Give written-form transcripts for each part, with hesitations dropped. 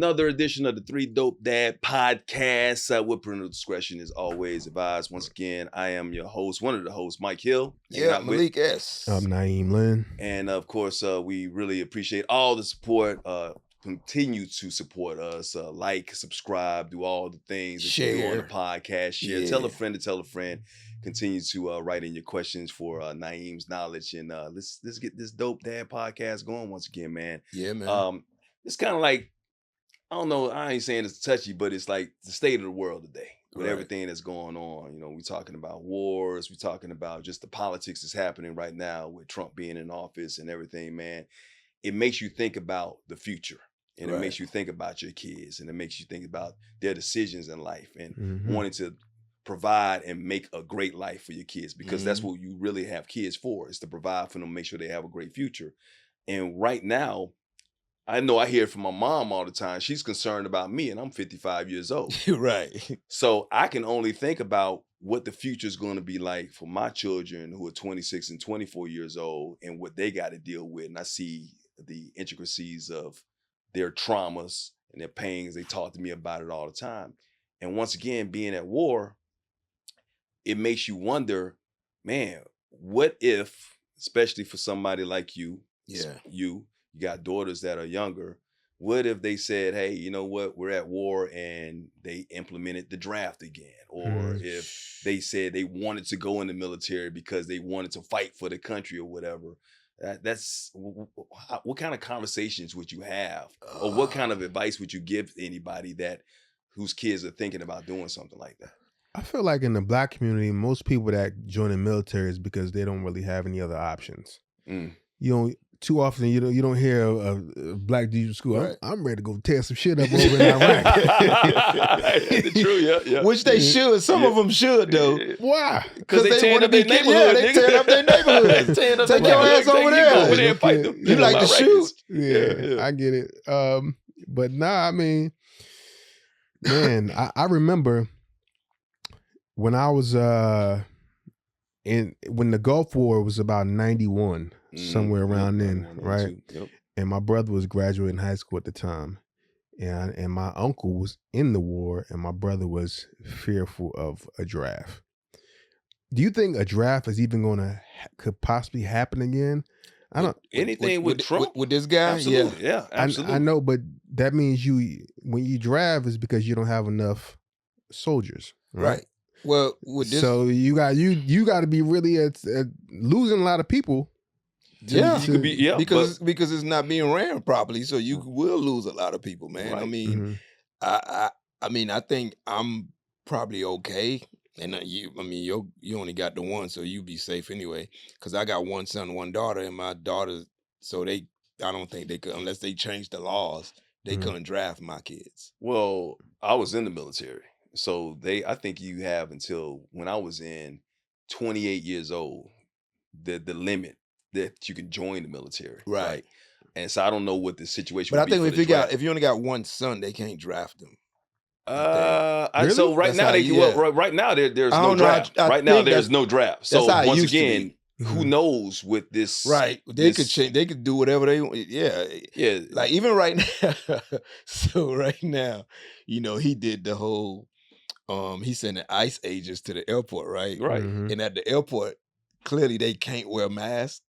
another edition of the Three Dope Dad podcast. With parental discretion is always advised. Once again, I am your host, one of the hosts, Mike Hill. Yeah, Malik S. I'm Naeem Lynn. And of course, we really appreciate all the support. Continue to support us. Like, subscribe, do all the things that you do on the podcast. Share, tell a friend to tell a friend. Continue to write in your questions for Naeem's knowledge. And let's get this Dope Dad podcast going once again, man. Yeah, man. It's kind of like, I don't know, I ain't saying it's touchy, but it's like the state of the world today with everything that's going on. You know, we're talking about wars. We're talking about just the politics that's happening right now with Trump being in office and everything, man. It makes you think about the future. And it makes you think about your kids. And it makes you think about their decisions in life and wanting to provide and make a great life for your kids, because that's what you really have kids for, is to provide for them, make sure they have a great future. And right now, I know I hear it from my mom all the time. She's concerned about me, and I'm 55 years old. Right. So I can only think about what the future is going to be like for my children who are 26 and 24 years old and what they got to deal with. And I see the intricacies of their traumas and their pains. They talk to me about it all the time. And once again, being at war, it makes you wonder, man, what if, especially for somebody like you, you got daughters that are younger, what if they said, hey, you know what, we're at war, and they implemented the draft again? Or if they said they wanted to go in the military because they wanted to fight for the country or whatever. That's what kind of conversations would you have, or what kind of advice would you give anybody whose kids are thinking about doing something like that? I feel like in the Black community, most people that join the military is because they don't really have any other options. You don't. Too often, you don't hear a Black dude in school. Right. I'm ready to go tear some shit up over in Iraq. True, yeah. Which they should. Some of them should, though. Why? Because they tearing up their neighborhood. They tearing up their neighborhood. Take your ass over there. And fight them. You like to shoot? Yeah, I get it. But nah, I mean, man, I remember when I was when the Gulf War was about 91. Somewhere around then, right? Yep. And my brother was graduating high school at the time, and my uncle was in the war, and my brother was fearful of a draft. Do you think a draft is even could possibly happen again? I don't. Anything with Trump with this guy? Absolutely, yeah, absolutely. I know, but that means when you draft is because you don't have enough soldiers, right? Well, with this, so you got to be really at losing a lot of people. Yeah, you could be, because it's not being ran properly, so you will lose a lot of people, man. Right. I mean, I mean, I think I'm probably okay, and you only got the one, so you be safe anyway. Because I got one son, one daughter, and my daughters, so I don't think they could, unless they changed the laws, they couldn't draft my kids. Well, I was in the military, so I think you have until when I was in 28 years old, the limit that you can join the military, right? And so I don't know what the situation. But would I think be if you only got one son, they can't draft them. Really? So right now right now there's no draft. Right now there's no draft. So once again, who knows with this? Right, they could change. They could do whatever they want. Yeah. Like even right now. So right now, he did the whole. He sent the ICE agents to the airport, right? Right. And at the airport, clearly they can't wear masks.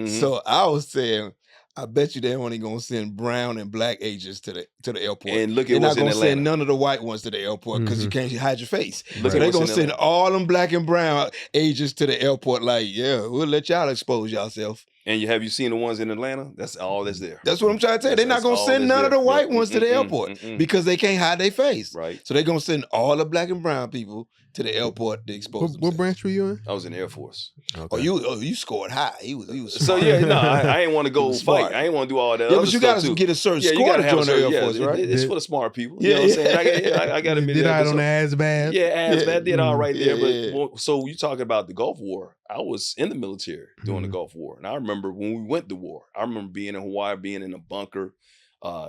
So I was saying, I bet you they're only gonna send brown and Black agents to the airport. And look they're at not what's in gonna Atlanta. Send none of the white ones to the airport because you can't hide your face. Look So at they're what's gonna in send Atlanta. all them Black and brown agents to the airport. Like, yeah, we'll let y'all expose yourself. And have you seen the ones in Atlanta? That's all that's there. That's what I'm trying to tell you. They're not gonna send none of the white ones to the airport because they can't hide their face. Right. So they're gonna send all the Black and brown people to the airport to expose themselves. What branch were you in? I was in the Air Force. Okay. You scored high. He was So smart. I ain't want to go fight. I ain't want to do all that. Yeah, other but you stuff gotta too. get a certain you score gotta to have join the Air Force, right? It's for the smart people. You know what I'm saying? I got to admit Did that. I on the ASVAB? Yeah, ASVAB did all right there. Yeah. But so you talking about the Gulf War? I was in the military during the Gulf War, and I remember when we went to war. I remember being in Hawaii, being in a bunker.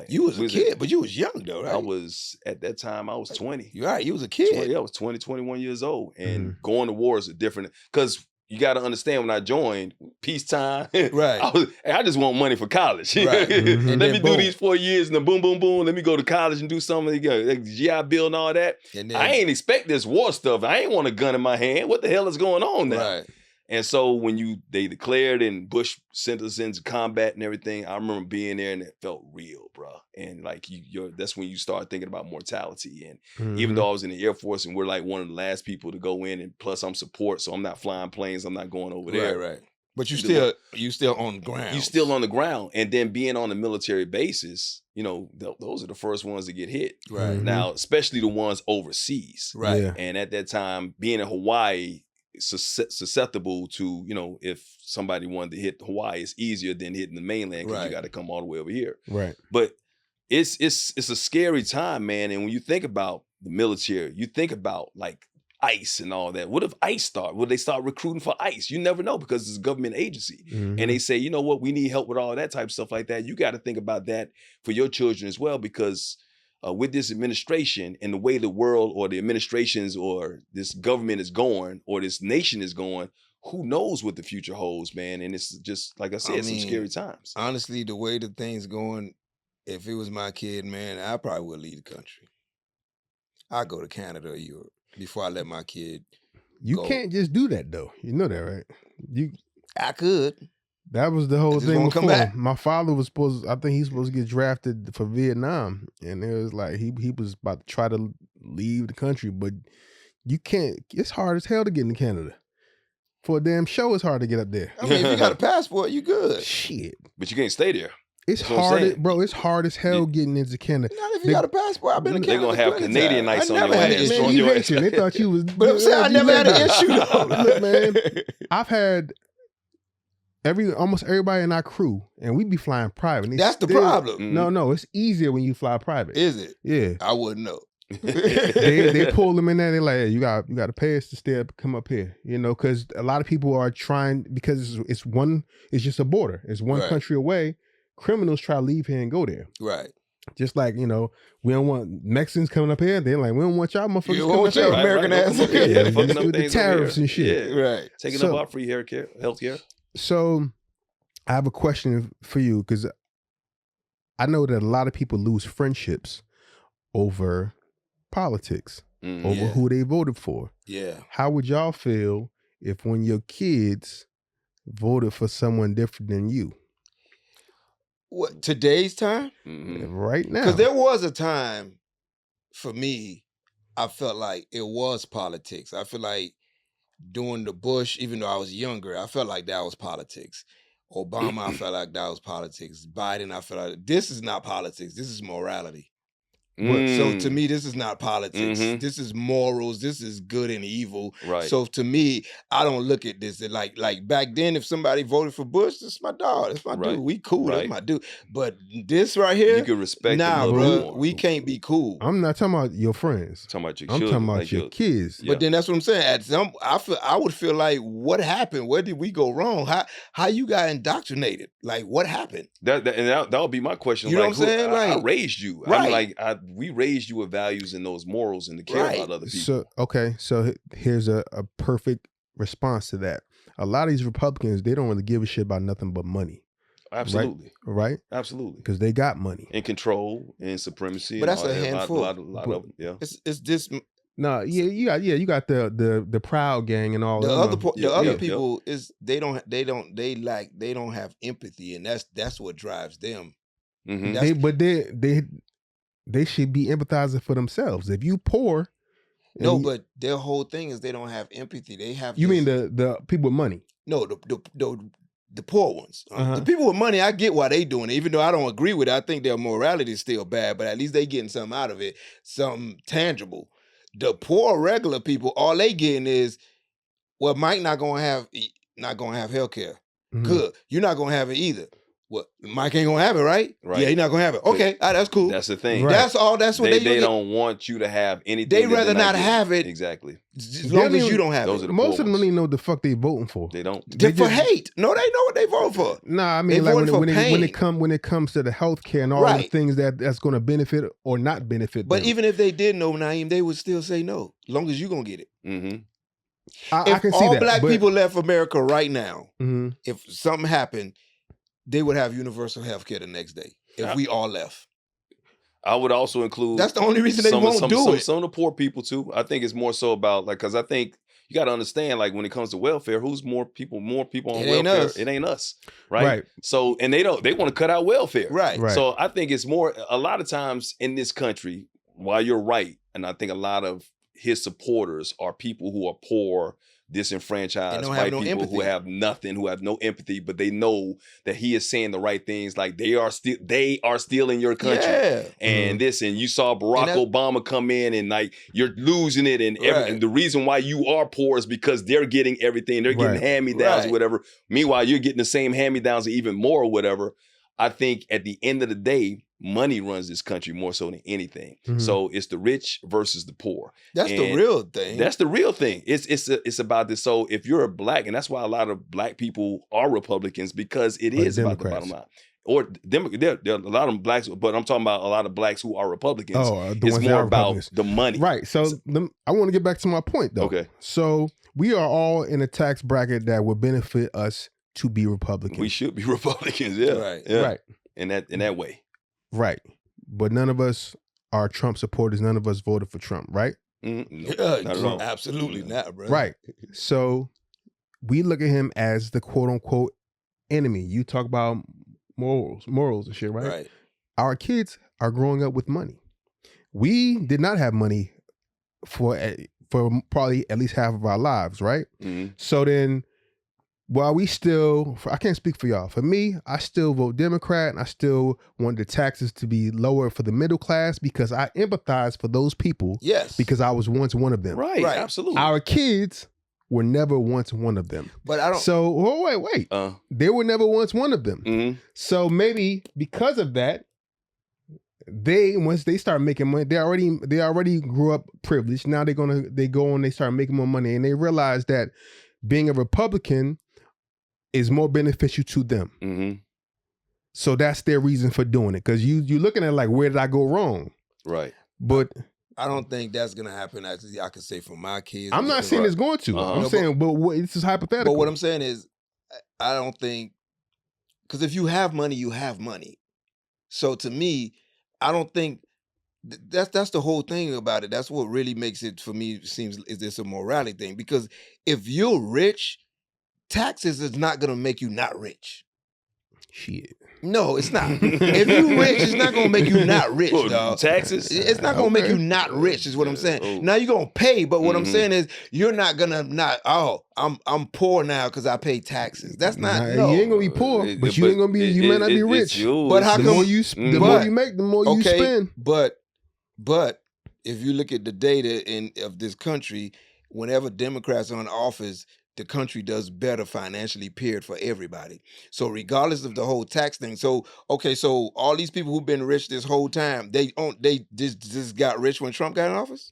You was a kid, but you was young though, right? I was at that time. I was 20. You're right. You was a kid. 20, I was 20, 21 years old, and going to war is a different because you got to understand, when I joined, peacetime, Right. I just want money for college. Right. Mhm. And Let then me boom. do these 4 years and then boom, boom, boom. Let me go to college and do something. Like GI Bill and all that. And then, I ain't expect this war stuff. I ain't want a gun in my hand. What the hell is going on now? right. And so when they declared and Bush sent us into combat and everything, I remember being there and it felt real, bro. And like that's when you start thinking about mortality. And even though I was in the Air Force and we're like one of the last people to go in, and plus I'm support, so I'm not flying planes, I'm not going over there. Right. But you The- still on the ground. You still on the ground, and then being on the military bases, those are the first ones to get hit. Right. Mhm. Now, especially the ones overseas. Right. Yeah. And at that time, being in Hawaii, susceptible to, if somebody wanted to hit Hawaii, it's easier than hitting the mainland because Right. you got to come all the way over here. Right. But it's a scary time, man. And when you think about the military, you think about like ICE and all that. What if ICE start? Would they start recruiting for ICE? You never know, because it's a government agency. Mhm. And they say, you know what, we need help with all that type of stuff like that. You got to think about that for your children as well, because with this administration and the way the world or the administrations or this government is going or this nation is going, who knows what the future holds, man. And it's just, like I said, some scary times. Honestly, the way the thing's going, if it was my kid, man, I probably would leave the country. I'd go to Canada or Europe before I let my kid You go. can't just do that though. You know that, right? I could. That was the whole just thing won't come before. back. My father was I think he's supposed to get drafted for Vietnam. And it was like he was about to try to leave the country, but you can't. It's hard as hell to get into Canada. For a damn show, it's hard to get up there. I mean, if you got a passport, you good. Shit. But you can't stay there. It's That's what I'm hard, saying. bro. It's hard as hell getting into Canada. Not if you got a passport. I've been to They're Canada. gonna have plenty Canadian times. nights I on never your had ass. an Man, issue. on you your Haitian. They thought you was. But I'm saying I never had an issue though. Look, man, I've had almost everybody in our crew, and we be flying private. and they That's the still- problem. No, it's easier when you fly private. Is it? Yeah. I wouldn't know. they pull them in there. They're like, hey, you got to pay us to stay up, come up here, because a lot of people are trying, because it's just a border. It's one Right. country away. Criminals try to leave here and go there. Right. Just like, we don't want Mexicans coming up here. They're like, we don't want y'all motherfuckers You coming want up your here. American ass up here. Yeah, Fucking up with the things over tariffs here. and shit. Yeah. Right. Taking So- up our free healthcare. So I have a question for you, because I know that a lot of people lose friendships over politics, Mhm. over Yeah. who they voted for. Yeah. How would y'all feel if one of your kids voted for someone different than you What, today's time? Mhm. right now? Because there was a time for me, I felt like it was politics. I feel like during the Bush, even though I was younger, I felt like that was politics. Obama, I felt like that was politics. Biden, I felt like this is not politics. This is morality. So to me, this is not politics. Mhm. This is morals. This is good and evil. Right. So to me, I don't look at this like back then. If somebody voted for Bush, this is my dog. That's my Right. dude. We cool. Right. That's my dude. But this right here, you can respect nah, them a little bit bro, more. we can't be cool. I'm not talking about your friends. talking about your I'm children, talking about like your kids. Yeah. But then that's what I'm saying. At some, I would feel like, what happened? Where did we go wrong? How you got indoctrinated? Like, what happened? that would be my question. You know like, what I'm saying? I Like- raised you. Right. We raised you with values and those morals and to care Right. about other people. So okay, so here's a perfect response to that. A lot of these Republicans, they don't really give a shit about nothing but money, Absolutely. right? Absolutely. Because they got money. And control and supremacy. But and that's all a that. handful. lot of them. Yeah. It's this. No, you got the Proud Gang and all The that. other Yeah, the other yeah. people is they don't have empathy, and that's what drives them. Mhm. That's- They should be empathizing for themselves. If you poor, and No, you- but their whole thing is they don't have empathy. They have. you mean this- the people with money? No, the poor ones. Uh-huh. The people with money, I get why they doing it. Even though I don't agree with it, I think their morality is still bad, but at least they getting something out of it, something tangible. The poor regular people, all they getting is, well, Mike not gonna have health care. Mhm. Good. You're not gonna have it either. Well, Mike ain't gonna have it, right? Right. Yeah, he's not gonna have it. Okay, that's cool. That's the thing. Right. That's all. That's what They they don't want you to have anything. They that rather they're not getting. have it. Exactly. as They long don't as you even- don't have Those it. are the Most poor of them ones. don't even know what the fuck they voting for. They don't. They're they for just- hate. No, they know what they vote for. Nah, I They mean, like voting for when pain. it comes to the health care and all the Right. things that's going to benefit or not benefit But them. even if they did know, Naeem, they would still say no, as long as you gonna get it. Mm-hmm. I If can see all that, black but- people left America right now, Mhm. if something happened, they would have universal health care the next day. If we all left. I would also include. That's the only reason they won't do it. Some of the poor people too. I think it's more so about like, because I think you got to understand, like when it comes to welfare, who's more people on It ain't welfare? us. It ain't us, right? Right. So, and they want to cut out welfare, Right. Right. So I think it's more, a lot of times in this country, while you're right, and I think a lot of his supporters are people who are poor, disenfranchised, don't have white no people empathy. who have nothing, who have no empathy, but they know that he is saying the right things. Like they are still in your country. Yeah. And this, and you saw Barack that- Obama come in, and like you're losing it, and Right. and the reason why you are poor is because they're getting everything. They're getting Right. hand-me-downs or Right. whatever. Meanwhile, you're getting the same hand-me-downs or even more or whatever. I think at the end of the day, money runs this country more so than anything. Mhm. So it's the rich versus the poor. That's the And real thing. That's the real thing. It's about this. So if you're a black, and that's why a lot of black people are Republicans, because it Or is about the Democrats. bottom line. Or there are a lot of blacks, but I'm talking about a lot of blacks who are Republicans. Oh, the It's ones that more are about Republicans. the money. Right. So I want to get back to my point though. Okay. So we are all in a tax bracket that would benefit us to be Republicans. We should be Republicans, yeah. Right. Yeah. Right. In that way. Right. But none of us are Trump supporters. None of us voted for Trump, right? No, Yeah, not at all. absolutely not, bro. Right. So we look at him as the quote unquote enemy. You talk about morals and shit, right? Right. Our kids are growing up with money. We did not have money for probably at least half of our lives, right? Mhm. So then, while we still, I can't speak for y'all. For me, I still vote Democrat, and I still want the taxes to be lower for the middle class because I empathize for those people Yes. because I was once one of them. Right, Right. absolutely. Our kids were never once one of them. But I don't. So, wait. They were never once one of them. Mhm. So maybe because of that, once they start making money, they already grew up privileged. Now they go and they start making more money, and they realize that being a Republican is more beneficial to them. Mhm. So that's their reason for doing it. Because you're looking at like, where did I go wrong? Right. But I don't think that's gonna happen. I can say for my kids. I'm not because- saying it's going to. Uh-huh. I'm No, saying, but this is hypothetical. But what I'm saying is, I don't think, because if you have money, you have money. So to me, I don't think that's the whole thing about it. That's what really makes it for me seems is this a morality thing? Because if you're rich, taxes is not gonna make you not rich. Shit. No, it's not. If you rich, it's not gonna make you not rich, Well, dog. taxes? It's not gonna make Okay. you not rich, is what I'm saying. Oh. Now you're gonna pay, but what I'm Mhm. saying is you're not gonna I'm poor now because I pay taxes. That's not Nah, no. you ain't gonna be poor, but you ain't gonna be. You might not be rich. But how The come- more you, the more But- you make, the more you okay, spend. but if you look at the data of this country, whenever Democrats are in office, the country does better financially, period, for everybody. So regardless of the whole tax thing, so all these people who've been rich this whole time, they just got rich when Trump got in office.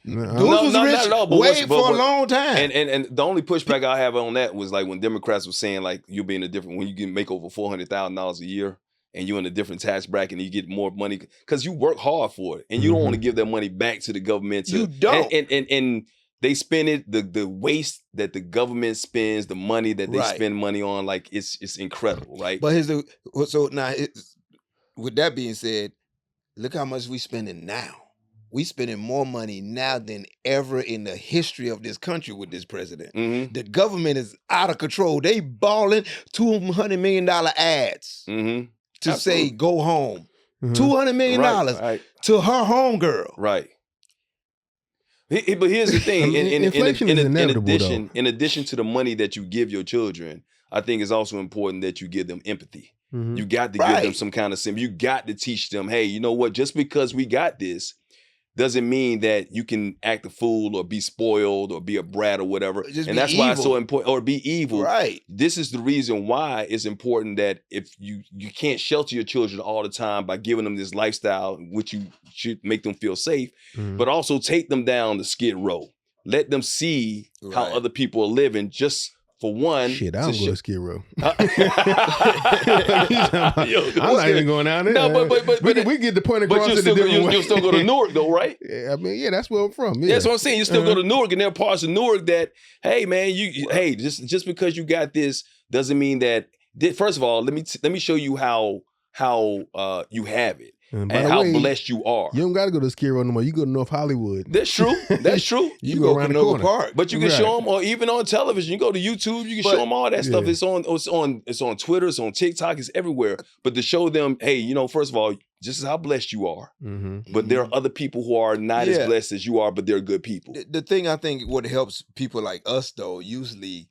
Nah, Dudes was not rich at all, but way what's- but for a what- long time. And the only pushback I have on that was like when Democrats were saying like you'll be in a different, when you can make over $400,000 a year and you're in a different tax bracket and you get more money because you work hard for it and you don't want to give that money back to the government. You don't. And they spend it, the waste that the government spends, the money that they Right. spend money on, like it's incredible, right? But with that being said, look how much we spending now. We spending more money now than ever in the history of this country with this president. Mm-hmm. The government is out of control. They balling $200 million ads Mm-hmm. to say Absolutely. go home. Mhm. $200 million Right. to her homegirl. Right. But here's the thing: I mean, inflation is inevitable, in addition to the money that you give your children, I think it's also important that you give them empathy. Mhm. You got to give them Right. some kind of sim. You got to teach them, hey, you know what? Just because we got this doesn't mean that you can act a fool or be spoiled or be a brat or whatever. Just And be that's why it's so evil. important, or be evil. Right. This is the reason why it's important that if you can't shelter your children all the time by giving them this lifestyle, which you should make them feel safe, Mhm. but also take them down the skid row. Let them see how Right. other people are living just for one. Shit, I don't go to Skid Row. Yo, I'm not even going down there. No, but we get the point across in a different way. You'll still go to Newark though, right? Yeah, I mean, yeah, that's where I'm from. Yeah. That's what I'm saying. You still go to Newark, and there are parts of Newark that, hey man, just because you got this doesn't mean that. First of all, let me show you how you have it. And how blessed you are. You don't got to go to Skid Row no more. You go to North Hollywood. That's true. That's true. you go around the corner. Park. But you can show them, or even on television. You go to YouTube, you can show them all that stuff. It's on Twitter, it's on TikTok, it's everywhere. But to show them, hey, first of all, just how blessed you are. Mm-hmm. But there are other people who are not as blessed as you are, but they're good people. The thing I think what helps people like us though, usually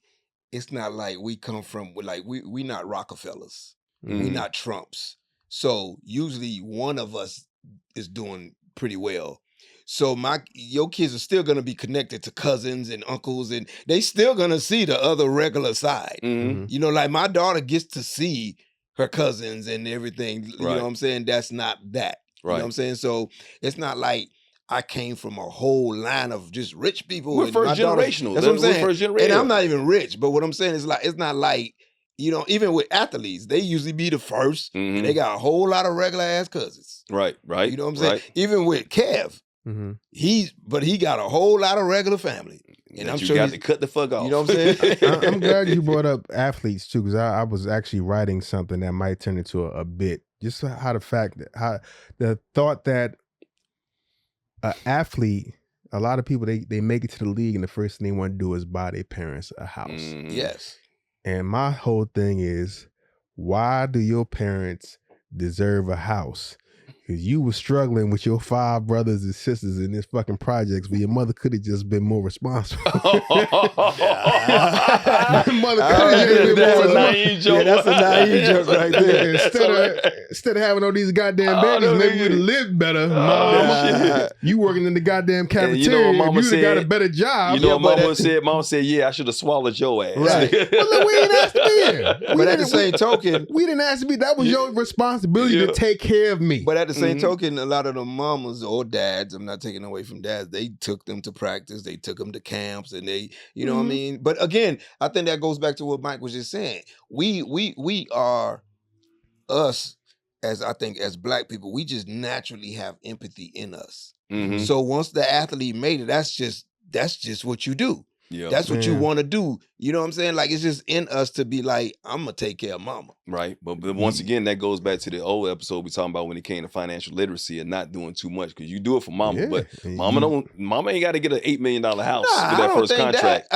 it's not like we come from we not Rockefellers. Mm-hmm. We not Trumps. So usually one of us is doing pretty well. So your kids are still going to be connected to cousins and uncles, and they still going to see the other regular side. Mm-hmm. Like my daughter gets to see her cousins and everything. You know what I'm saying? That's not that. Right. You know what I'm saying? So it's not like I came from a whole line of just rich people. We're first generational. That's what I'm saying. We're first generation. And I'm not even rich, but what I'm saying is it's not like, even with athletes, they usually be the first, and they got a whole lot of regular ass cousins. Right. You know what I'm saying? Even with Kev, he got a whole lot of regular family. And I'm sure got to cut the fuck off. You know what I'm saying? I'm glad you brought up athletes too, because I was actually writing something that might turn into a bit. Just how the thought that an athlete, a lot of people they make it to the league, and the first thing they want to do is buy their parents a house. Yes. And my whole thing is, why do your parents deserve a house? Because you were struggling with your 5 brothers and sisters in this fucking projects, but your mother could have just been more responsible. Your mother could have just been more responsible. That's a naive joke right there. Instead of having all these goddamn babies, maybe you'd have lived better. Mama, you working in the goddamn cafeteria, you'd have got a better job. You know what Mama said? Mama said, yeah, I should have swallowed your ass. Right. Well, look, we didn't ask to be here. But at the same token, we didn't ask to be. That was your responsibility to take care of me. But at the same token, a lot of the mamas or dads, I'm not taking away from dads, they took them to practice, they took them to camps, and they, you know what I mean? But again, I think that goes back to what Mike was just saying. We are us, as Black people, we just naturally have empathy in us. So once the athlete made it, that's just what you do. Yeah. That's what you want to do. You know what I'm saying? Like, it's just in us to be like, I'm going to take care of mama. Right. But once again, that goes back to the old episode we talking about when it came to financial literacy and not doing too much, because you do it for mama, but mama ain't got to get an $8 million house with that first contract.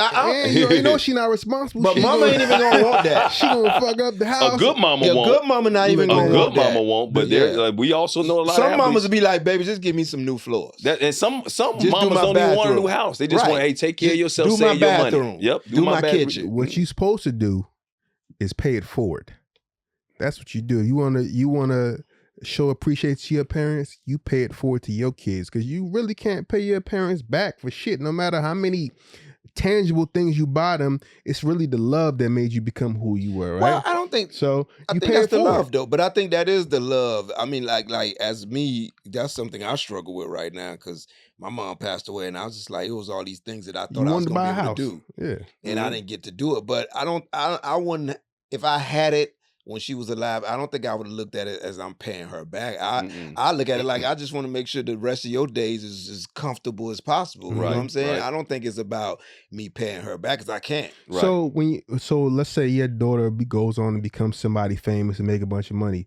You know she not responsible. But mama ain't even going to want that. She going to fuck up the house. A good mama won't. A good mama not even going to want that. A good mama won't, but we also know a lot of some mamas will be like, baby, just give me some new floors. And some mamas don't even want a new house. They just want, hey, take care of yourself, save your money. Yep. Do my kitchen. What you supposed to do is pay it forward. That's what you do. You wanna show appreciation to your parents, you pay it forward to your kids, because you really can't pay your parents back for shit. No matter how many tangible things you buy them, it's really the love that made you become who you were, right? Well, I don't think so. I think that's the love though, but I think that is the love. I mean, like as me, that's something I struggle with right now, because my mom passed away, and I was just like, it was all these things that I thought I was going to be able to do. Yeah. And I didn't get to do it. But I wouldn't, if I had it when she was alive, I don't think I would have looked at it as I'm paying her back. I look at it like, I just want to make sure the rest of your days is as comfortable as possible. You know what I'm saying? Right. I don't think it's about me paying her back, because I can't. Right. So let's say your daughter goes on and becomes somebody famous and make a bunch of money.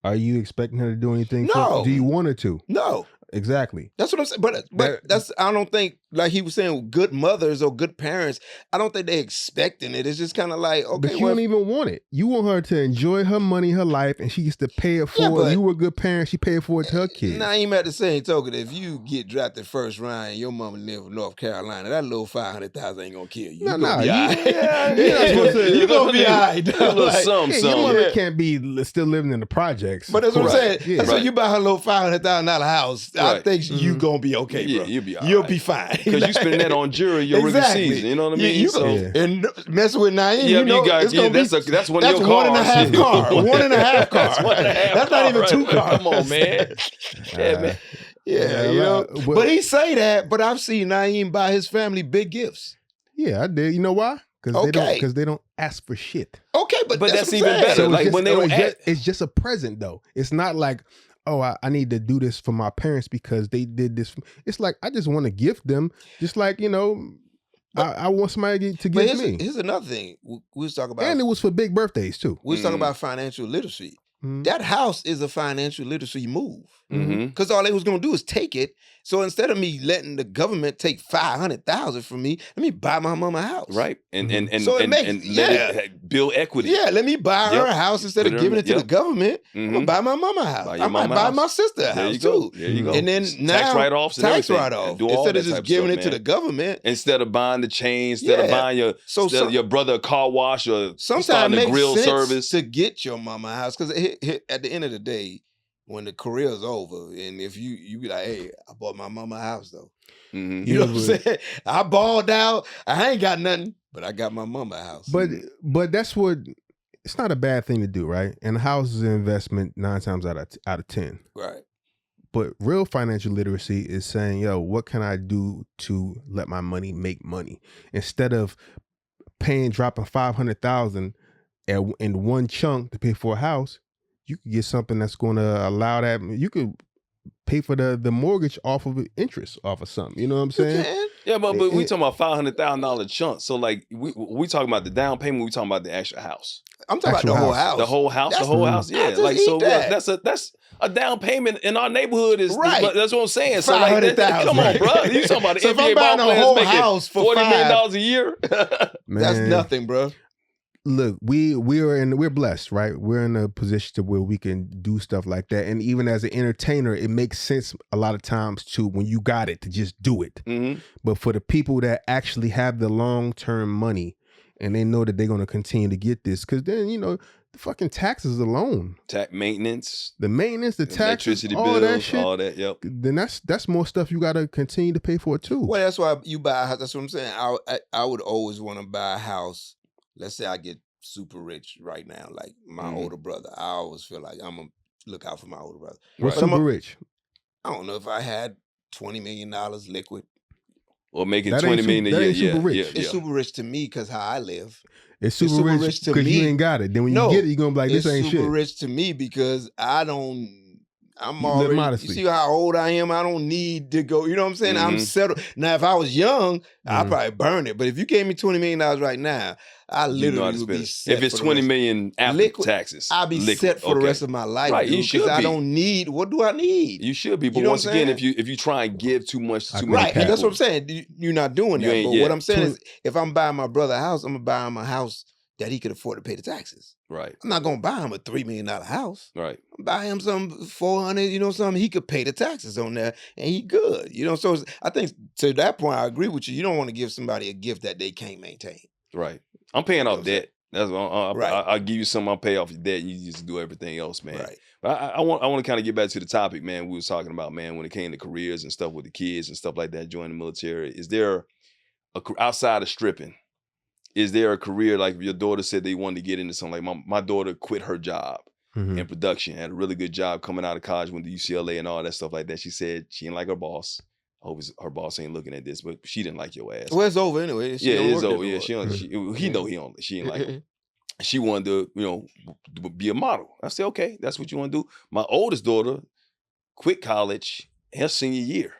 Are you expecting her to do anything? No. Do you want her to? No. Exactly. That's what I'm saying. But that's, I don't think, like he was saying, good mothers or good parents, I don't think they expecting it. It's just kind of like, okay. But you don't even want it. You want her to enjoy her money, her life, and she gets to pay it forward. You were a good parent, she paid for it to her kids. Now, even at the same token, if you get drafted first round and your mama live in North Carolina, that little $500,000 ain't gonna kill you. You're gonna be all right. Your mother can't be still living in the projects. But that's what I'm saying. Yeah. So you buy her a little $500,000 house. I think you gonna be okay, bro. You'll be all You'll right. be fine. Because you spend that on jury your rookie season. You know what I mean? And messing with Naeem, that's one of your cars. 1.5 car. 1.5 car. That's not even 2 cars. Come on, man. Yeah, man. Yeah, you know. But he say that, but I've seen Naeem buy his family big gifts. Yeah, I did. You know why? because Okay. they don't ask for shit. Okay, but that's what I'm even saying. better. So Like, when they don't it's just a present though. It's not like, oh, I need to do this for my parents because they did this. It's like I just want to gift them, just like I want somebody to But gift me. here's another thing. We was talking about, And it was for big birthdays too. we was talking about financial literacy. Mhm. That house is a financial literacy move. Mm-hmm. Because all they was gonna do is take it. So instead of me letting the government take $500,000 from me, let me buy my mama a house. Right. And So it makes- let it build equity. Yeah, let me buy her a house instead Put of her giving in- it to the yep. government. I'm Mhm. gonna buy my mama a house. Buy your I might mama buy house. my sister a There house you go. too. There you go. And then now tax write-offs and tax everything. write-off. Do all Instead of that type just of giving stuff, it to man. the government. Instead of buying the chain, instead of Yeah. buying your brother a car wash or Sometimes starting it a makes grill sense service. to get your mama a house because at the end of the day, when the career's over, and if you be like, hey, I bought my mama a house though. Mhm. You know what I'm saying? I balled out. I ain't got nothing, but I got my mama a house. But that's what, it's not a bad thing to do, right? And a house is an investment 9 times out of 10. Right. But real financial literacy is saying, yo, what can I do to let my money make money? Instead of dropping 500,000 in one chunk to pay for a house, you could get something that's going to allow that. You could pay for the mortgage off of interest off of something. You know what I'm saying? can. Yeah, but we talking about $500,000 chunk. So like we talking about the down payment. We talking about the actual house. I'm talking Actual about the whole house. house. The whole house. That's- The whole house. I Yeah, just like eat so. that. That's a down payment in our neighborhood. Is Right. That's what I'm saying. So like, $500,000. come on, bro. You talking about So if I'm NBA ball buying a players whole making house for $40 million $5 a year? Man, That's nothing, bro. Look, we're blessed, right? We're in a position to where we can do stuff like that. And even as an entertainer, it makes sense a lot of times to, when you got it, to just do it. Mm-hmm. But for the people that actually have the long-term money and they know that they're going to continue to get this, because then, the fucking taxes alone, Maintenance, the maintenance, the taxes, electricity all bills, that shit, all that. Yep. then that's more stuff you got to continue to pay for too. Well, that's why you buy a house. That's what I'm saying. I would always want to buy a house. Let's say I get super rich right now, like my Mhm. older brother. I always feel like I'm going to look out for my older brother. What's But I'm super a- rich? I don't know if I had $20 million liquid. Or making That ain't $20 million a that year. ain't super Yeah, rich. yeah, It's yeah. super rich to me because how I live. It's super, super rich rich to because you me. ain't got it. Then when you No, get it, you're gonna be like, this It's ain't super shit. rich to me because I'm You live already, modestly. you see how old I am? I don't need to go, you know what I'm saying? I'm Mhm. settled. Now, if I was young, I'd Mhm. probably burn it. But if you gave me $20 million right now, I You know how literally to would spend be it. set. If it's for the $20 rest. million after Liquid, taxes, I'll be liquid. set for the Okay. rest of my life, Right, you dude, should because I be. don't need, what do I need? You should be, but You know once what I'm again, saying? if you try and give too much to I too can many Right, people, and that's what I'm saying. You're not doing You that. ain't But yet. what I'm saying Twen- is, if I'm buying my brother a house, I'm going to buy him a house that he could afford to pay the taxes. right, I'm not going to buy him a $3 million house. right. Buy him some 400, something he could pay the taxes on there, and he good, So I think to that point, I agree with you. You don't want to give somebody a gift that they can't maintain. Right. I'm paying You know off what I'm saying? debt. That's what Right. I'll give you some. I'll pay off your debt, and you just do everything else, man. Right. But I want to kind of get back to the topic, man. We was talking about, man, when it came to careers and stuff with the kids and stuff like that, joining the military. Is there outside of stripping? Is there a career like your daughter said they wanted to get into something? Like my daughter quit her job Mhm. in production, had a really good job coming out of college, went to UCLA and all that stuff like that. She said she didn't like her boss. I hope her boss ain't looking at this, but she didn't like your ass. Well, it's over anyway. She Yeah, don't it is work there over. no Yeah, more. he know she ain't like him. She wanted to, be a model. I said, okay, that's what you want to do. My oldest daughter quit college her senior year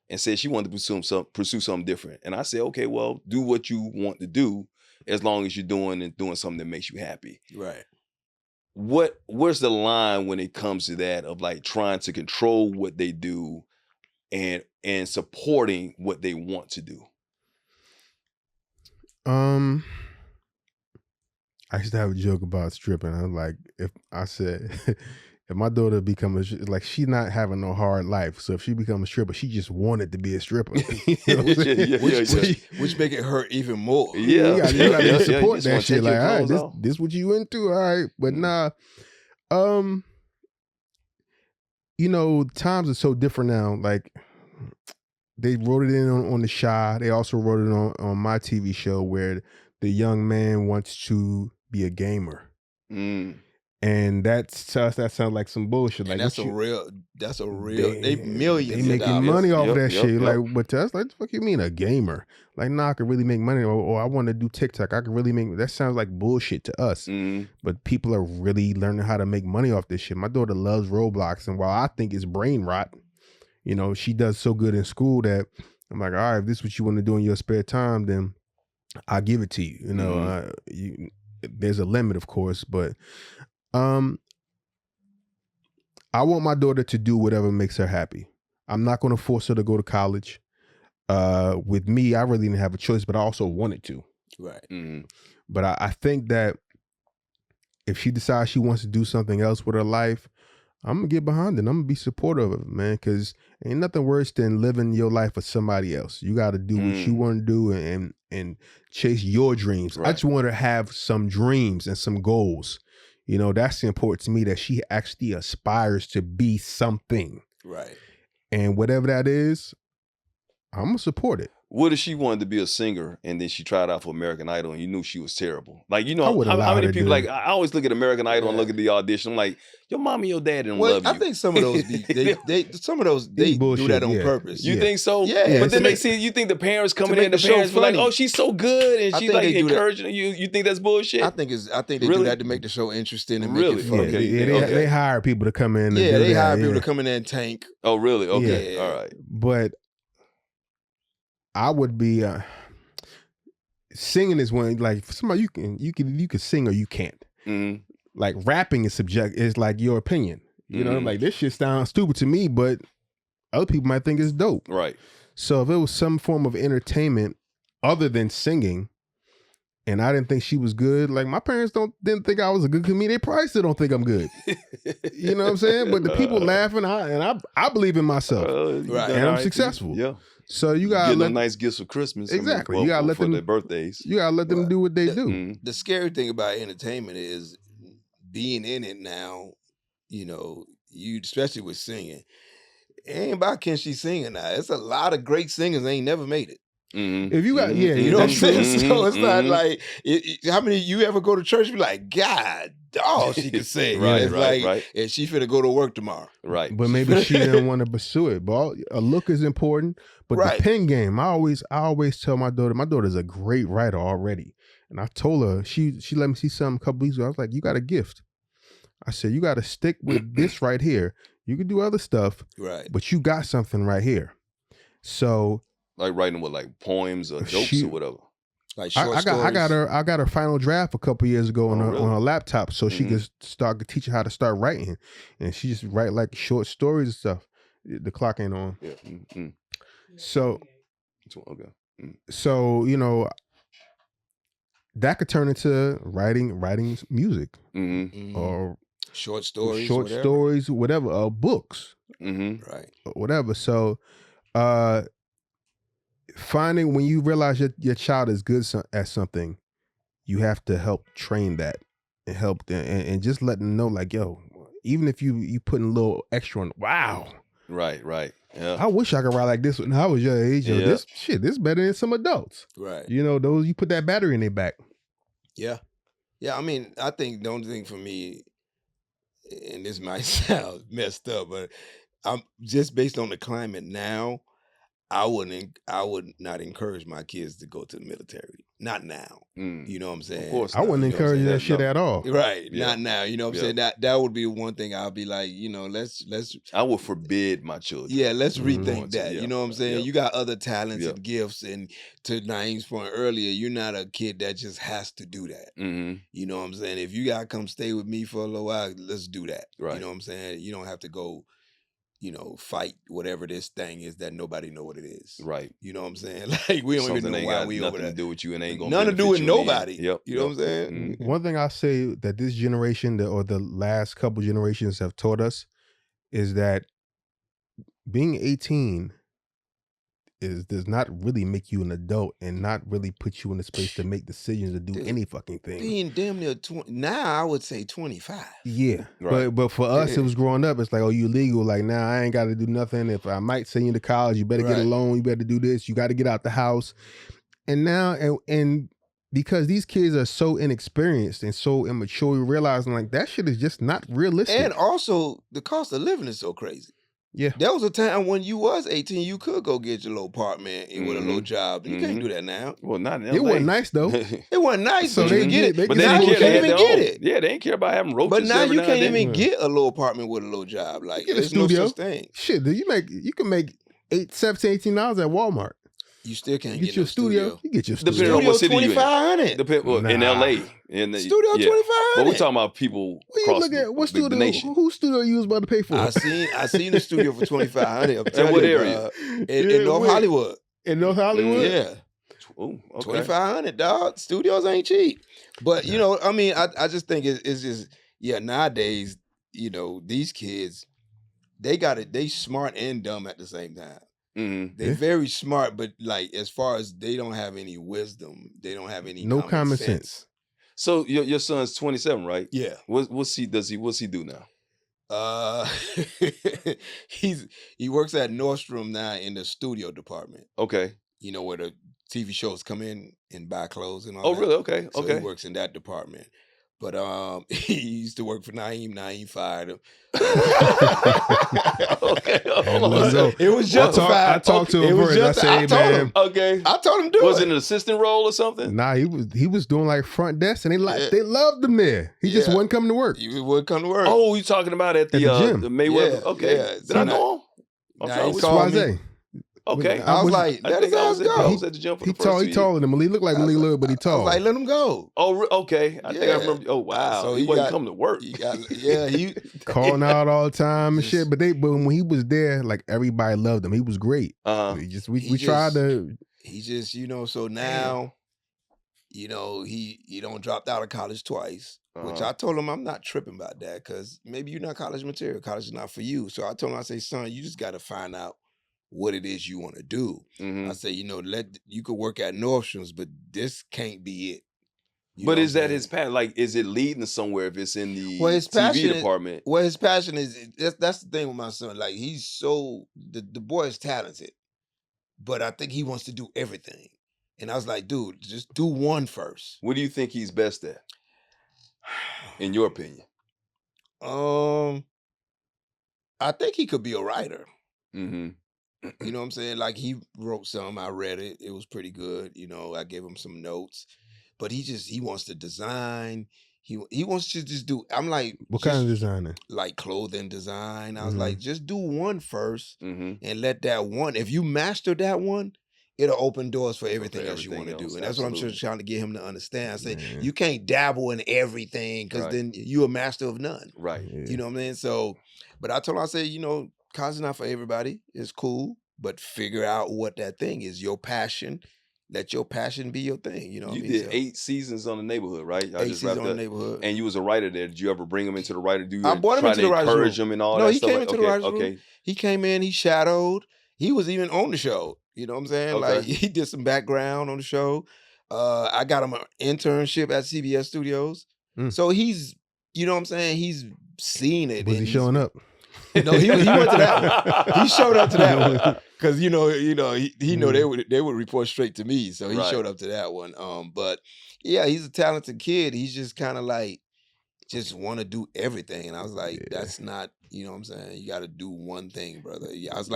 and said she wanted to pursue something different. And I said, okay, well, do what you want to do as long as you're doing something that makes you happy. Right. Where's the line when it comes to that of like trying to control what they do and supporting what they want to do? I used to have a joke about stripping. I was like, if my daughter like, she's not having no hard life. So if she becomes a stripper, she just wanted to be a stripper. You know what I'm saying? Which make it hurt even more. Yeah. You gotta You support just that wanna shit. take your Like, all right, clothes off. this what you into, all right. But nah, times are so different now. Like, they wrote it in on the Shy. They also wrote it on my TV show where the young man wants to be a gamer. Mm. And that's to us, that sounds like some bullshit. And Like that's what a you, real. They they millions of making dollars. money off Yep, that yep, shit. yep. Like, but to us, like, the fuck you mean a gamer? Like, nah, I could really make money, or I want to do TikTok. I could really make. That sounds like bullshit to us. Mhm. But people are really learning how to make money off this shit. My daughter loves Roblox, and while I think it's brain rot, you know, she does so good in school that I'm like, all right, if this is what you want to do in your spare time, then I'll give it to you. You know, there's a limit, of course, but I want my daughter to do whatever makes her happy. I'm not going to force her to go to college. With me, I really didn't have a choice, but I also wanted to. Right. Mhm. But I think that if she decides she wants to do something else with her life, I'm gonna get behind it. I'm gonna be supportive of it, man, because ain't nothing worse than living your life for somebody else. You got to do what you want to do and chase your dreams. I Right. just want her to have some dreams and some goals. You know, that's important to me, that she actually aspires to be something. Right. And whatever that is, I'm gonna support it. What if she wanted to be a singer and then she tried out for American Idol and you knew she was terrible? Like, you I know, would allow how her many to people, do like, it. I always look at American Idol and Yeah. look at the audition. I'm like, your mom and your dad didn't Well, love I you. think some of those some of those they do bullshit, that on yeah. purpose. You Yeah. think so? Yeah, But then to they make- see, you think the parents coming make in, the the show parents were like, funny. oh, she's so good. And I she's think like they do that. encouraging you. You think that's bullshit? I think they do Really? that to make the show interesting and Really? make it Yeah, funny. Okay. they hire people to come in. And Yeah, do they that, hire people yeah. to come in there and tank. Oh, really? Okay. Yeah. All right. But I would be singing is one, like, for somebody you can sing or you can't. Mhm. Like, rapping is is like your opinion. You know, Mhm. like, this shit sounds stupid to me, but other people might think it's dope. Right. So if it was some form of entertainment other than singing, and I didn't think she was good, like, my parents didn't think I was a good comedian. They probably still don't think I'm good. You know what I'm saying? But the people laughing, I believe in myself. You Right. done And all I'm right. successful. Yeah. So you You gotta get let them nice gifts for Christmas. Exactly. Well, You gotta let for them- their birthdays. you gotta let them Right. do what they do. Mhm. The scary thing about entertainment is being in it now, you know, you especially with singing. It ain't about can she sing now. It's a lot of great singers ain't never made it. Mhm. If you got, Mhm. yeah, You know what I'm that's saying? true. So it's not Mhm. like how many you ever go to church and be like, God, oh, she can sing. Right, It's right, like, right. and she finna go to work tomorrow. Right. But maybe she didn't want to pursue it. But a look is important. But Right. the pen game, I always tell my daughter's a great writer already. And I told her, she let me see something a couple weeks ago. I was like, you got a gift. I said, you got to stick with this right here. You can do other stuff, Right. but you got something right here. So Like writing with like poems or jokes She- or whatever. Like short I got her final draft a couple years ago on Oh, her really? on her laptop, so she Mhm. could teach her how to start writing, and she just write like short stories and stuff. The clock ain't on, Yeah. Mhm. so Okay. so you know that could turn into writing music Mhm. or short stories, short whatever. stories, whatever, books, Mhm. Right. whatever. So, finding when you realize your child is good at something, you have to help train that and help them, and just let them know, like, yo, even if you putting a little extra on, wow, Right. Right. Yeah. I wish I could write like this when I was your age. Yo, Yeah. this better than some adults. Right. You know, those, you put that battery in their back. Yeah. Yeah. I mean, I think the only thing for me, and this might sound messed up, but I'm just based on the climate now, I would not encourage my kids to go to the military. Not now. Mm. You know what I'm saying? Of course I wouldn't not. You know what I'm encourage saying? that shit No. at all. Right. Yeah. Not now. You know what I'm Yeah. saying? That would be one thing I'll be like, you know, let's I would forbid my children. yeah, let's Mhm. rethink that. Yeah. You know what I'm saying? Yeah. You got other talents Yeah. and gifts, and to Naeem's point earlier, you're not a kid that just has to do that. Mhm. You know what I'm saying? If you gotta come stay with me for a little while, let's do that. Right. You know what I'm saying? You don't have to go, you know, fight whatever this thing is that nobody know what it is. Right. You know what I'm saying? Like we don't Something even know ain't why got we over nothing to there. do with you and ain't gonna Nothing to do benefit with you in the end. nobody. Yep. You know what I'm saying? Mhm. One thing I say that this generation, or the last couple generations, have taught us is that being 18 does not really make you an adult, and not really put you in a space to make decisions or do Dude, any fucking thing. Being damn near 20 now, I would say 25. Yeah, Right. but for us, Yeah. it was growing up. It's like, oh, you legal. Like, now I ain't got to do nothing. If I might send you to college, you better get a Right. loan. You better do this. You got to get out the house. And now, and because these kids are so inexperienced and so immature, you're realizing like that shit is just not realistic. And also, the cost of living is so crazy. Yeah. There was a time when you was 18, you could go get your little apartment and with a little Mhm. job. You can't do that now. Well, not in LA. It wasn't nice though. It wasn't nice, So but they you can get get- it. they But get they now didn't you care. They can't had even their get own. it. Yeah, they didn't care about having roaches. But now every you and can't then. even get a little apartment with a little job. Like, get a there's no studio. such thing. Shit, you can make $17, $18 at Walmart. You still can't You get get your no studio. You get your Depending studio. on what city you in. $2,500. Well, in Nah. LA. In the, Studio yeah. But we're $2,500. talking about people What you across look at? What the studio? nation. Whose studio you was about to pay for? I seen the studio for $2,500. I'm In telling what you, area? dog. In North where? Hollywood. In North Hollywood? Yeah. Oh, okay. $2,500, dog. Studios ain't cheap. But you know, I mean, I just think it's just, yeah, nowadays, you know, these kids, they smart and dumb at the same time. Mhm. They're very smart, but like as far as they don't have any wisdom, they don't have any No common sense. So your son's 27, right? Yeah. What's he do now? He works at Nordstrom now in the studio department. Okay. You know, where the TV shows come in and buy clothes and all Oh, that. really? Okay. So Okay. he works in that department. But he used to work for Naeem. Naeem fired him. Okay. Hold And on. look, so- It was I justified. talked to It him was first. I justified. said, I told man. him. Okay. I told him do Was it. it an assistant role or something? Nah, he was doing like front desk, and Yeah. they loved him there. He just Yeah. wasn't coming to work. He would come to work. Oh, you talking about at the gym. the Mayweather? Yeah, Okay. yeah. Did So I now- know him? I'm now sorry, he which called one? me. Suave. Okay. I was like, I let think his I ass was I go. was at the gym for He the first few taller than him. He looked like Malik Lillard, but he I was tall. like, let him go. Oh, okay. I think I Yeah. remember. Oh, wow. So he he wasn't got- coming to work. He Calling out all the time and Just- shit. But when he was there, like everybody loved him. He was great. Uh-huh. We tried to. he just, you know, so now, you know, he don't dropped out of college twice. Which Uh-huh. I told him I'm not tripping about that because maybe you're not college material. College is not for you. So I told him, I say, son, you just got to find out what it is you want to do. Mhm. I say, you know, you could work at Nordstrom's, but this can't be it. You But know is what I'm that saying? his passion? Like, is it leading somewhere if it's in the Well, his TV passion is- department? Well, his passion is that's the thing with my son. Like he's so the boy is talented, but I think he wants to do everything. And I was like, dude, just do one first. What do you think he's best at, in your opinion? I think he could be a writer. Mm-hmm. You know what I'm saying? Like he wrote some, I read it. It was pretty good. You know, I gave him some notes. But he wants to design. He wants to just do. I'm like, What just kind of designer? like clothing design. I was Mhm. like, just do one first Mm-hmm. and let that one. If you master that one, it'll open doors for everything else you want everything to do. else, And that's what I'm absolutely. trying to get him to understand. I say, Man. you can't dabble in everything because Right. then you're a master of none. Right. Yeah. You know what I mean? So, but I told him, I said, you know, college is not for everybody. It's cool, but figure out what that thing is. Your passion. Let your passion be your thing. You know what You I mean? did So, 8 seasons on the Neighborhood, right? Y'all 8 just seasons wrapped on the up. Neighborhood. And you was a writer there. Did you ever bring him into the writer? Do you I brought him try into to the writer's encourage room. him and all No, that he stuff? came like- into the writer's okay. room. He came in, he shadowed. He was even on the show. You know what I'm saying? Okay. Like he did some background on the show. I got him an internship at CBS Studios. Mm. So he's, you know what I'm saying? He's seen it. Was he and showing up? No, he went to that one. He showed up to that one. Because he know they would report straight to me. So he Right. showed up to that one. But yeah, he's a talented kid. He's just kind of like just want to do everything. And I was like, Yeah. that's not, you know what I'm saying? You got to do one thing, brother. Yeah, I was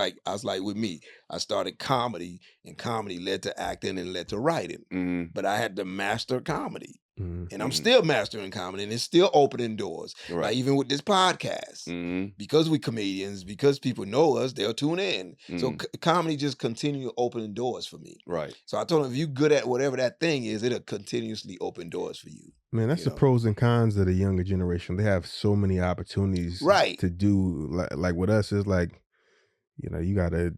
like with me, I started comedy and comedy led to acting and led to writing. Mhm. But I had to master comedy. Mhm. And I'm Mhm. still mastering comedy and it's still opening doors. Right. Like even with this podcast, Mhm. because we comedians, because people know us, they'll tune in. So Mhm. comedy just continue opening doors for me. Right. So I told him, if you're good at whatever that thing is, it'll continuously open doors for you. Man, that's You the know. pros and cons of the younger generation. They have so many opportunities Right. to do. Like with us, it's like, you know, you gotta.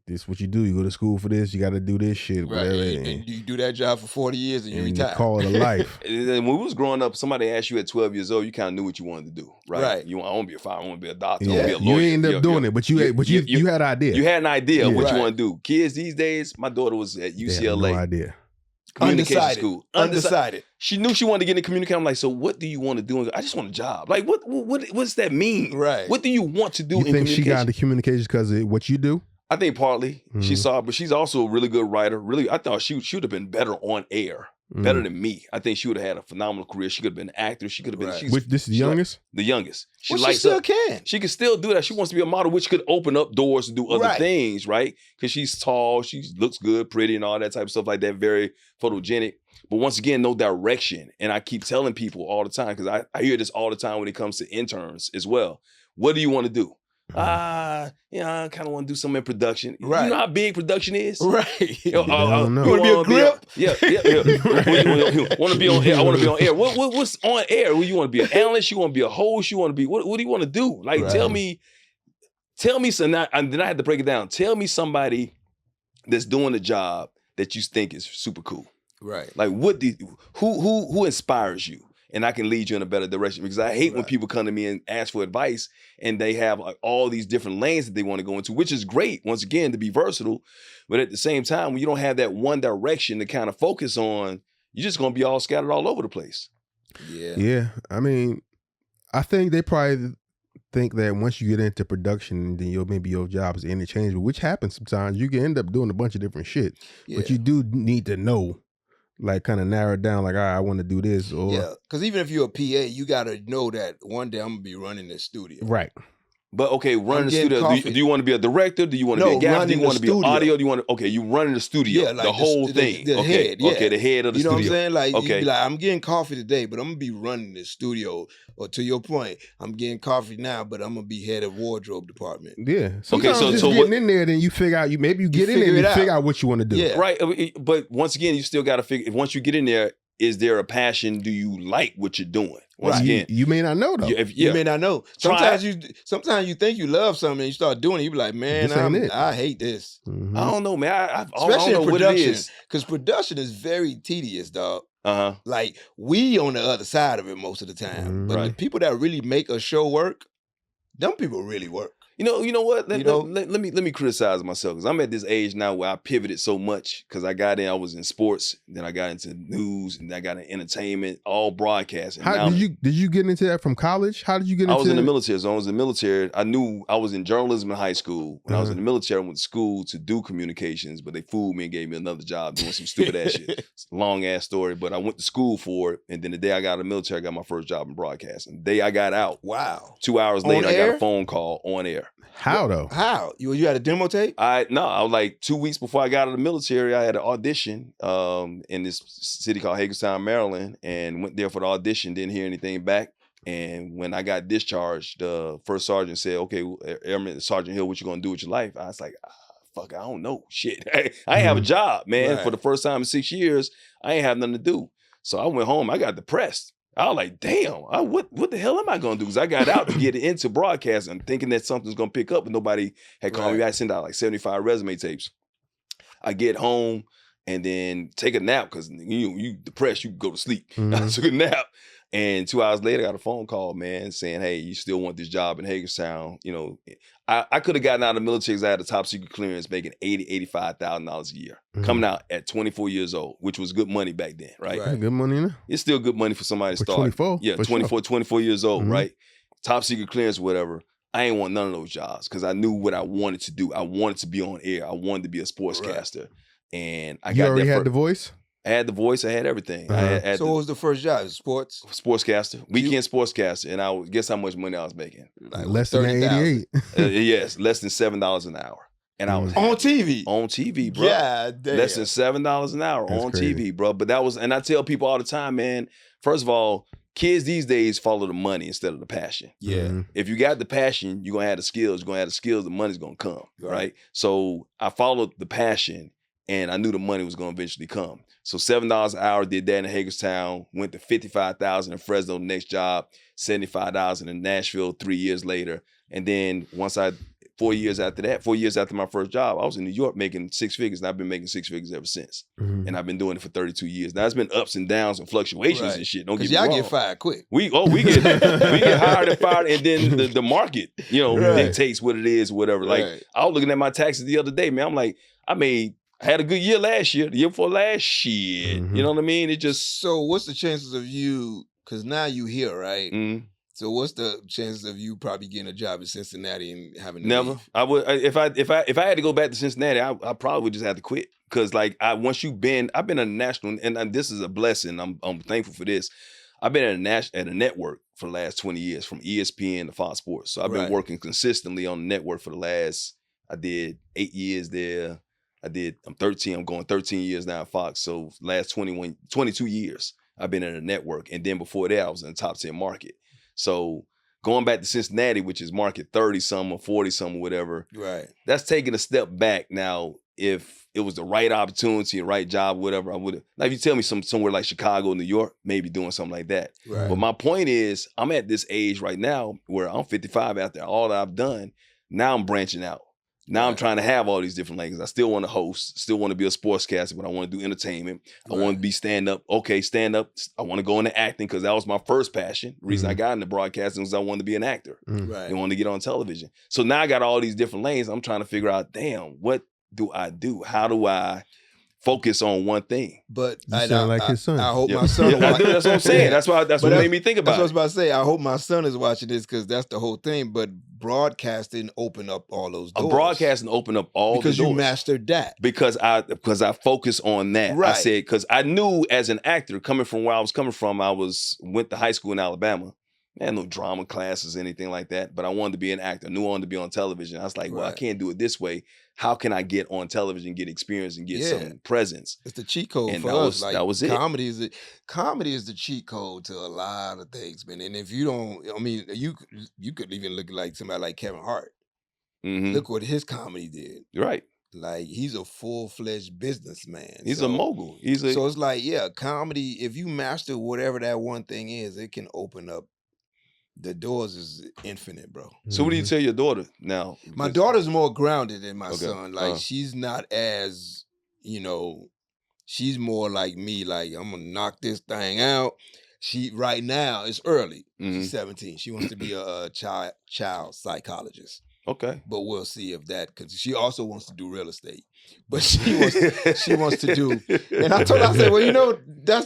This what you do. You go to school for this. You got to do this shit. Whatever. And you do that job for 40 years and you and retire. call it a life. And then when we was growing up, somebody asked you at 12 years old, you kind of knew what you wanted to do, right? Right. You want, I want to be a fireman, I want to be a doctor, I Yeah. want to be a You lawyer. ain't end up doing it, but you had an idea. You had an idea of Yeah. what Right. you want to do. Kids these days, my daughter was at They had UCLA, no idea. communication Undecided. school. Undecided. She knew she wanted to get into communication. I'm like, so what do you want to do? I just want a job. Like, what's that mean? Right. What do you want to do You in think she got communication? into communications because of what you do? I think partly she Mhm. saw, but she's also a really good writer. Really, I thought she would have been better on air. better than me. I think she would have had a phenomenal career. She could have been an actor. She could have been. Right. Which this is the youngest? The youngest. She lights still up. can. She can still do that. She wants to be a model, which could open up doors to do other Right. things, right? Because she's tall, she looks good, pretty, and all that type of stuff like that. Very photogenic. But once again, no direction. And I keep telling people all the time, because I hear this all the time when it comes to interns as well. What do you want to do? I kind of want to do something in production. Right. You know how big production is? Right. You don't know. You want to be a grip? Yeah. Want to be on air? I want to be on air. What's on air? You want to be an analyst? You want to be a host? You want to be what do you want to do? Like, Right. tell me some. And then I had to break it down. Tell me somebody that's doing the job that you think is super cool. Right. Like, who inspires you? And I can lead you in a better direction, because I hate when people come to me and ask for advice and they have like all these different lanes that they want to go into, which is great, once again, to be versatile. But at the same time, when you don't have that one direction to kind of focus on, you're just going to be all scattered all over the place. Yeah. Yeah. I mean, I think they probably think that once you get into production, then maybe your job is interchangeable, which happens sometimes. You can end up doing a bunch of different shit, but you do need to know, like, kind of narrow it down, like, all right, I want to do this. Or Yeah, because even if you're a PA, you got to know that one day I'm going to be running this studio. right. But okay, running the getting studio. Do you want to be a director? Do you want to be a gaffer? Do you want to be audio? Do you want to? Okay, you running the studio, Yeah, like the whole thing. The okay, head, yeah. okay, the head of the You know studio. what I'm saying? Like, Okay. you be like, I'm getting coffee today, but I'm going to be running this studio. Or to your point, I'm getting coffee now, but I'm going to be head of wardrobe department. Yeah. Sometimes so just getting in there, then you figure out, maybe you get in there and you figure out what you want to do. Yeah. Right, but once again, you still got to figure. Once you get in there, is there a passion? Do you like what you're doing? Once again, You may not know though. You may not know. Sometimes you think you love something and you start doing it, you be like, man, This ain't it. I hate this. Mhm. I don't know, man. I Especially don't know in what it production. is. Because production is very tedious, dog. Uh-huh. Like, we on the other side of it most of the time. But the Right. people that really make a show work, them people really work. You know what? You know? Let me criticize myself, because I'm at this age now where I pivoted so much, because I got in, I was in sports, then I got into news, and then I got into entertainment, all broadcasting. How did you get into that from college? How did you get into I was in the military. So I was in the military. I knew I was in journalism in high school. When I was in the military, I went to school to do communications, but they fooled me and gave me another job doing some stupid ass shit. It's a long ass story, but I went to school for it. And then the day I got out of the military, I got my first job in broadcasting. The day I got out, Wow. 2 hours On later, I got air? a phone call on air. How though? How? You had a demo tape? I was like 2 weeks before I got out of the military, I had an audition in this city called Hagerstown, Maryland, and went there for the audition, didn't hear anything back. And when I got discharged, the first sergeant said, okay, Airman Sergeant Hill, what you gonna do with your life? I was like, fuck, I don't know. Shit. I ain't have a job, man. Right. For the first time in 6 years, I ain't have nothing to do. So I went home, I got depressed. I was like, damn, what the hell am I going to do? Because I got out to get into broadcasting, thinking that something's going to pick up, and nobody had called me. I sent out like 75 resume tapes. I get home and then take a nap, because you depressed, you go to sleep. I took a nap. And 2 hours later, I got a phone call, man, saying, hey, you still want this job in Hagerstown? You know, I could have gotten out of the military because I had a top secret clearance, making $85,000 a year, coming out at 24 years old, which was good money back then, right? That's good money, enough. It's still good money for somebody to For start. 24? Yeah, For 24 years old, right? Top secret clearance, whatever. I ain't want none of those jobs, because I knew what I wanted to do. I wanted to be on air. I wanted to be a sportscaster. And I You got already that had the voice? I had the voice. I had everything. I had So what was the first job? Sports? Sportscaster, weekend sportscaster, and I would guess how much money I was making. Like Less than 30,000. 88. Yes, less than $7 an hour, and I was On happy. TV? on TV, bro. Yeah, damn. Less than $7 an hour That's on crazy. TV, bro. But that was, and I tell people all the time, man. First of all, kids these days follow the money instead of the passion. Yeah. If you got the passion, you're gonna have the skills. You're gonna have the skills. The money's gonna come, right? So I followed the passion, and I knew the money was gonna eventually come. So $7 an hour, did that in Hagerstown. Went to $55,000 in Fresno. The next job, $75,000 in Nashville. 3 years later, and then 4 years after my first job, I was in New York making six figures, and I've been making six figures ever since. And I've been doing it for 32 years. Now it's been ups and downs and fluctuations and shit. Don't get Because me y'all wrong. get fired quick. We get hired and fired, and then the market, dictates what it is, whatever. Like I was looking at my taxes the other day, man. I'm like, I had a good year last year. The year before last, shit. You know what I mean? It just So what's the chances of you, because now you here, right? So what's the chances of you probably getting a job in Cincinnati and having to Never. leave? I would if I had to go back to Cincinnati, I probably would just have to quit. Cause like once I've been a national, and this is a blessing. I'm thankful for this. I've been at a network for the last 20 years, from ESPN to Fox Sports. So I've been Right. working consistently on the network for the last. I did 8 years there. I'm 13. I'm going 13 years now at Fox. So last 22 years I've been in a network, and then before that I was in the top 10 market. So going back to Cincinnati, which is market 30 some or 40 some or whatever, Right. that's taking a step back. Now, if it was the right opportunity, the right job, whatever, I would have. Like if you tell me somewhere like Chicago, New York, maybe doing something like that. Right. But my point is, I'm at this age right now where I'm 55 after all that I've done. Now I'm branching out. Now I'm Right. trying to have all these different lanes. I still want to host, still want to be a sportscaster, but I want to do entertainment. I want to be stand-up. Okay, stand-up. I want to go into acting because that was my first passion. The reason I got into broadcasting was I wanted to be an actor. Right. I wanted to get on television. So now I got all these different lanes. I'm trying to figure out, damn, what do I do? How do I focus on one thing? But You sound like his son. I hope Yeah. my son. Yeah, I do. That's what I'm saying. Yeah. That's what But made me think about That's what I was it. about to say. I hope my son is watching this because that's the whole thing. But broadcasting opened up all those doors. Broadcasting opened up all because the doors. you mastered that. Because I focus on that. Right. I said, because I knew as an actor, coming from where I was coming from, went to high school in Alabama. I had no drama classes, anything like that. But I wanted to be an actor. I knew I wanted to be on television. I was like, well, I Right. can't do it this way. How can I get on television, get experience, and get Yeah. some presence? It's the cheat code And for that us. was- Like that was it. comedy is the cheat code to a lot of things, man. And if you don't, I mean, you could even look like somebody like Kevin Hart. Mhm. Look what his comedy did. Right. Like he's a full-fledged businessman. He's So- a mogul. So it's like, yeah, comedy, if you master whatever that one thing is, it can open up. The doors is infinite, bro. So what do you tell your daughter now? My Because- daughter's more grounded than my Okay. son. Like she's not as, she's more like me. Like I'm gonna knock this thing out. She right now it's early. Mhm. She's 17. She wants to be a child psychologist. Okay. But we'll see if that, because she also wants to do real estate. But she wants to do. And I told her, I said, well,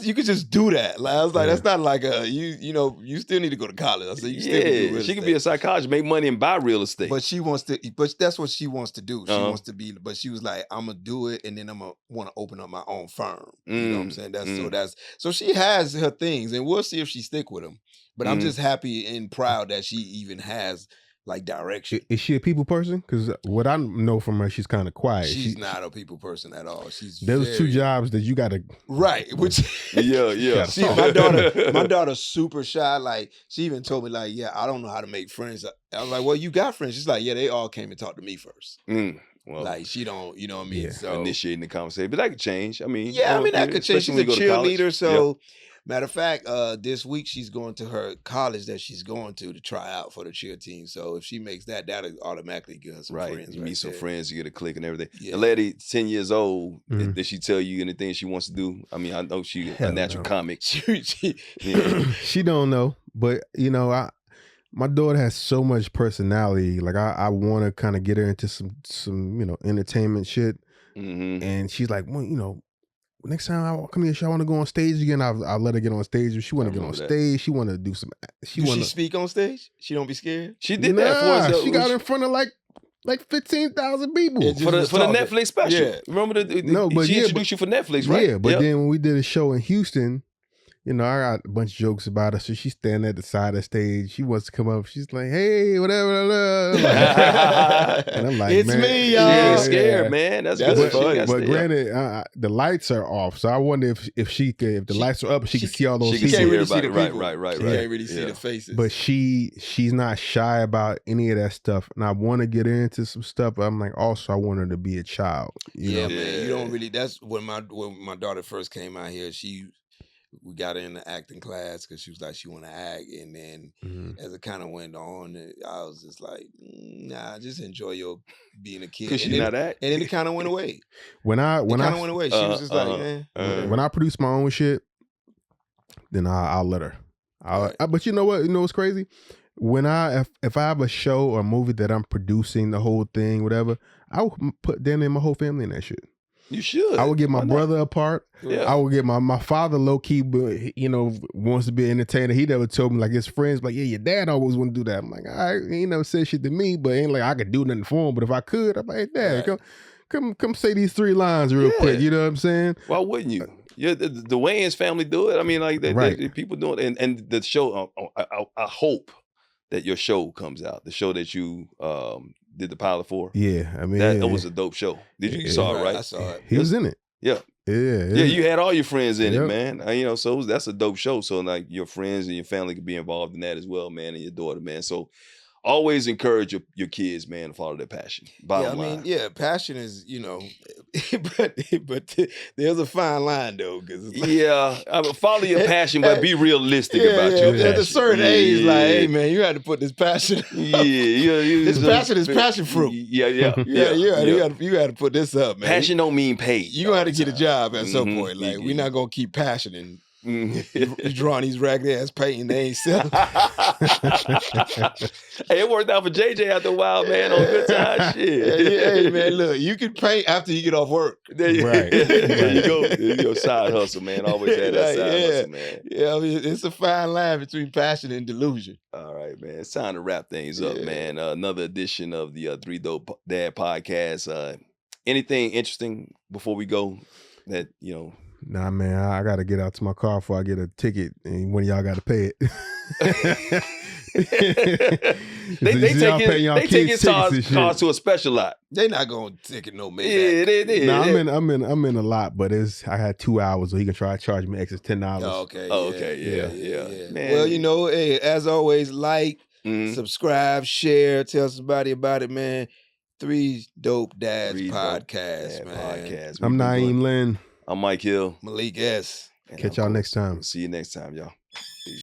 you could just do that. Like I was like, that's not like you still need to go to college. I said, you still can do real she could estate. be a psychologist, make money and buy real estate. But she wants to. But that's what she wants to do. She Uh-huh. wants to be. But she was like, I'm gonna do it, and then I'm gonna want to open up my own firm. You know what I'm saying? So she has her things, and we'll see if she stick with them. But I'm just happy and proud that she even has like direction. Is she a people person? Because what I know from her, she's kind of quiet. She's not a people person at all. She's Those two jobs that you got to. right. Which yeah. See, my daughter's super shy. Like she even told me, like, yeah, I don't know how to make friends. I was like, well, you got friends. She's like, yeah, they all came and talked to me first. Well, Like she don't, you know what I mean? Yeah. So initiating the conversation, but that could change. I mean, yeah, I mean that could change. She's a especially when you go to cheerleader. college. So matter of fact, this week she's going to her college that she's going to try out for the cheer team. So if she makes that, that'll automatically give her some Right, friends. you meet some there. friends, you get a click and everything. Yeah. The lady, 10 years old, Mhm. did she tell you anything she wants to do? I mean, I know she's a Hell natural no. comic. She- Yeah. She don't know, but my daughter has so much personality. Like I want to kind of get her into some entertainment shit, Mhm. and she's like, well, next time I come here, I want to go on stage again. I'll let her get on stage. If she want I to get on remember that. stage, she want to do some. She Do want she to. speak on stage? She don't be scared. She did that for us. She got in front of like 15,000 people. It just- for the was talking. Netflix special. Yeah. Remember No, but she yeah, introduced you for Netflix, right? Yeah, but Yep. then when we did a show in Houston, I got a bunch of jokes about her. So she's standing at the side of the stage. She wants to come up. She's like, "Hey, whatever." And I'm like, It's man, me, She y'all. ain't Yeah. scared, man. That's That's good. funny. She got But stay up. granted, the lights are off, so I wonder if the lights are up, she can see all those she can people. see can't really see everybody. the people. Right. You can't really see Yeah. the faces. But she's not shy about any of that stuff, and I want to get her into some stuff. But I'm like, also, I want her to be a child. You know? man, you Yeah. don't really. That's when my daughter first came out here. We got her in the acting class because she was like she want to act, and then Mhm. as it kind of went on, I was just like, nah, just enjoy your being a kid. Because she's and then, not that. and then it kind of went away. When I It kind of went away. She was just like, when I produce my own shit, then I'll let her. Right. But you know what? You know what's crazy? When if I have a show or movie that I'm producing, the whole thing, whatever, I'll put Dan and my whole family in that shit. You should. I would get my Why not? brother a part. Yeah. I would get my father low key, but wants to be an entertainer. He never told me, like, his friends, like, yeah, your dad always want to do that. I'm like, all right, he ain't never said shit to me, but ain't like I could do nothing for him. But if I could, I'm like, hey, Dad, Right. come say these 3 lines real quick. You know what I'm saying? Why wouldn't you? Yeah, the Wayans family do it. I mean, like they people do it, and the show. I hope that your show comes out. The show that you did the pilot for. Yeah, I mean, that was a dope show. Did you saw it, right? I saw it. He was in it. Yeah. Yeah. You had all your friends in it, man. So that's a dope show. So like your friends and your family could be involved in that as well, man, and your daughter, man. So always encourage your kids, man, to follow their passion. Bottom line. Passion is, but there's a fine line though, because follow your passion, but be realistic about your passion. At a certain age, like, hey man, you had to put this passion. This passion is passion fruit. You got to put this up, man. Passion don't mean paid. You gonna have to get a job at some point. Like, we're not gonna keep passioning. You drawing these ragged ass painting, they ain't selling. Hey, it worked out for JJ after a while, man. On Good Time, shit. Hey, man, look, you can paint after you get off work. There you go. There you go. Side hustle, man. Always had that side hustle, man. Yeah, I mean, it's a fine line between passion and delusion. All right, man. It's time to wrap things up, man. Another edition of the 3 Dope Dad podcast. Anything interesting before we go that Nah, man, I got to get out to my car before I get a ticket, and one of y'all got to pay it. they taking cars to a special lot. They not gonna ticket no Maybach. Yeah, they. No, I'm in a lot, but I had 2 hours, so he can try to charge me extra $10. Okay, man. Well, hey, as always, like, subscribe, share, tell somebody about it, man. 3 Dope Dads podcast, man. I'm Naeem Lynn. I'm Mike Hill. Malik S. Catch y'all next time. See you next time, y'all.